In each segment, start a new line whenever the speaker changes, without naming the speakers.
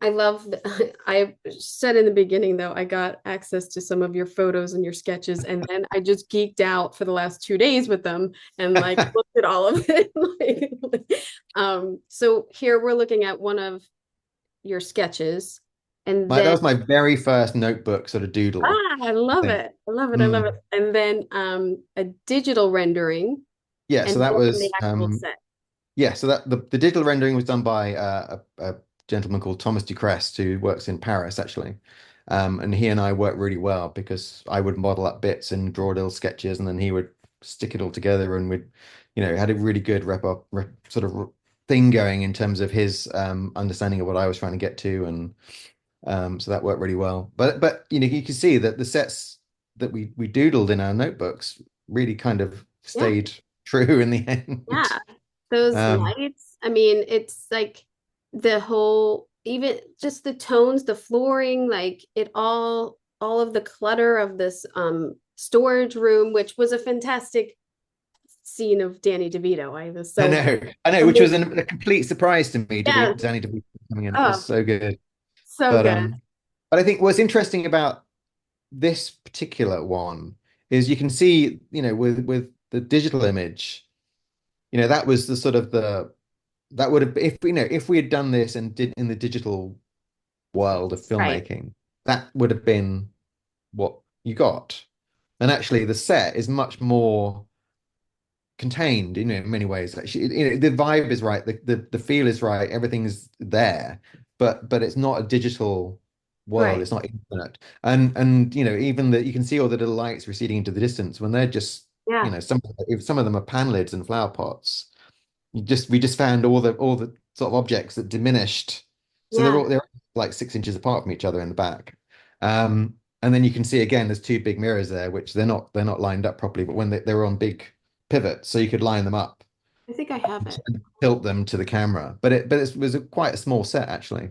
I love, I said in the beginning though, I got access to some of your photos and your sketches, and then I just geeked out for the last 2 days with them and like looked at all of it. So here we're looking at one of your sketches, and
That
then
was my very first notebook sort of doodle,
I
I
love
think.
it. I love it. I love it.
Mm.
And then a digital rendering,
Yeah,
and
so that
then the
was
actual set.
yeah, so that the digital rendering was done by a gentleman called Thomas Ducrest who works in Paris actually. And he and I worked really well because I would model up bits and draw little sketches, and then he would stick it all together, and we'd, had a really good sort of thing going in terms of his understanding of what I was trying to get to, and so that worked really well. But you can see that the sets that we doodled in our notebooks really kind of
Yeah.
stayed true in the end.
Yeah. Those
Um,
lights, I mean, it's like the whole, even just the tones, the flooring, like it all of the clutter of this storage room, which was a fantastic scene of Danny DeVito. I was
I
so
know, I know, which was
amazed.
a complete surprise to me,
Yeah.
Danny DeVito coming in. It was
Oh,
so good.
so
But
good.
um, but I think what's interesting about this particular one is you can see, with the digital image, that was the sort of the that would have if we had done this and did in the digital world of
Right.
filmmaking, that would have been what you got. And actually, the set is much more contained, in many ways. Actually, the vibe is right, the feel is right, everything's there, but it's not a digital world.
Right.
It's not infinite. And even that you can see all the little lights receding into the distance when they're just,
Yeah.
some of them are pan lids and flower pots. We just found all the sort of objects that diminished. So
Yeah.
they're like 6 inches apart from each other in the back. And then you can see again, there's two big mirrors there, which they're not lined up properly, but when they were on big pivots, so you could line them up
I think I have it.
and tilt them to the camera. It was quite a small set actually.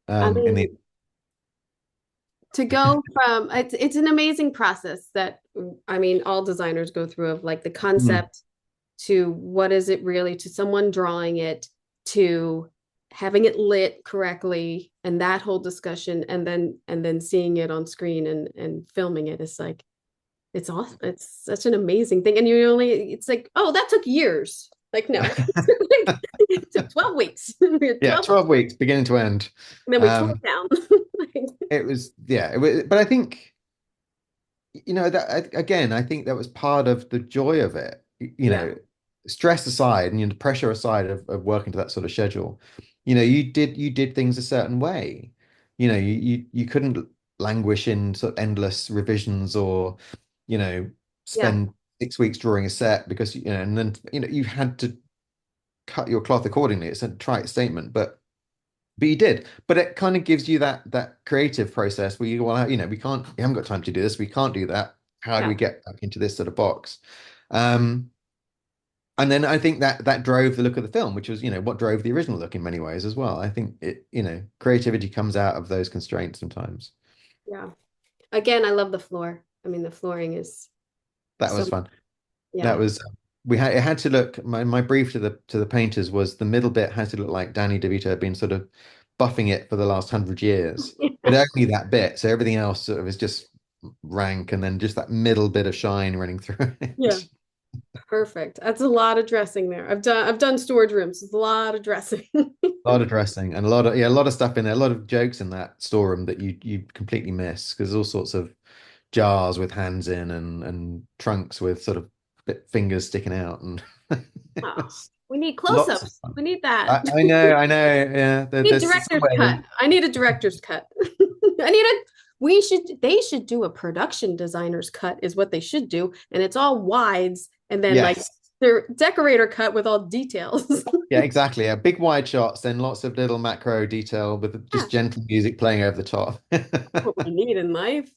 I
In the
mean, to go from it's an amazing process that I mean all designers go through of like the
Mm.
concept to what is it really to someone drawing it to having it lit correctly and that whole discussion and then seeing it on screen and filming it is like it's awesome. It's such an amazing thing. And you only it's like, oh, that took years. Like no. It took 12 weeks. We had
Yeah,
12
12 weeks beginning to end.
and then we tore
Um,
it down.
it was yeah, but I think that again, I think that was part of the joy of it.
Yeah.
Stress aside and the pressure aside of working to that sort of schedule, you did things a certain way. You couldn't languish in sort of endless revisions or, you know,
Yeah.
spend 6 weeks drawing a set because and then you had to cut your cloth accordingly. It's a trite statement, but you did. But it kind of gives you that creative process where you well, we haven't got time to do this. We can't do that. How do we
Yeah.
get back into this sort of box? Um, and then I think that drove the look of the film, which was, what drove the original look in many ways as well. I think creativity comes out of those constraints sometimes.
Yeah. Again, I love the floor. I mean, the flooring is
That
so
was fun. That
yeah.
was we had it had to look my brief to the painters was the middle bit had to look like Danny DeVito had been sort of buffing it for the last 100 years, but only that bit. So everything else sort of is just rank, and then just that middle bit of shine running through
Yeah.
it.
Perfect. That's a lot of dressing there. I've done storage rooms. It's a lot of dressing.
A lot of dressing and a lot of stuff in there, a lot of jokes in that storeroom that you completely miss because there's all sorts of jars with hands in and trunks with sort of fingers sticking out and
Oh, we need
lots of
close-ups.
fun.
We need that.
I know. Yeah,
We need
there's
director's
somewhere.
cut. I need a director's cut. I need a they should do a production designer's cut is what they should do. And it's all wides and then like
Yes.
their decorator cut with all details.
Yeah, exactly. Yeah, big wide shots, then lots of little macro detail with
Yeah,
just gentle music playing over the top.
what we need in life.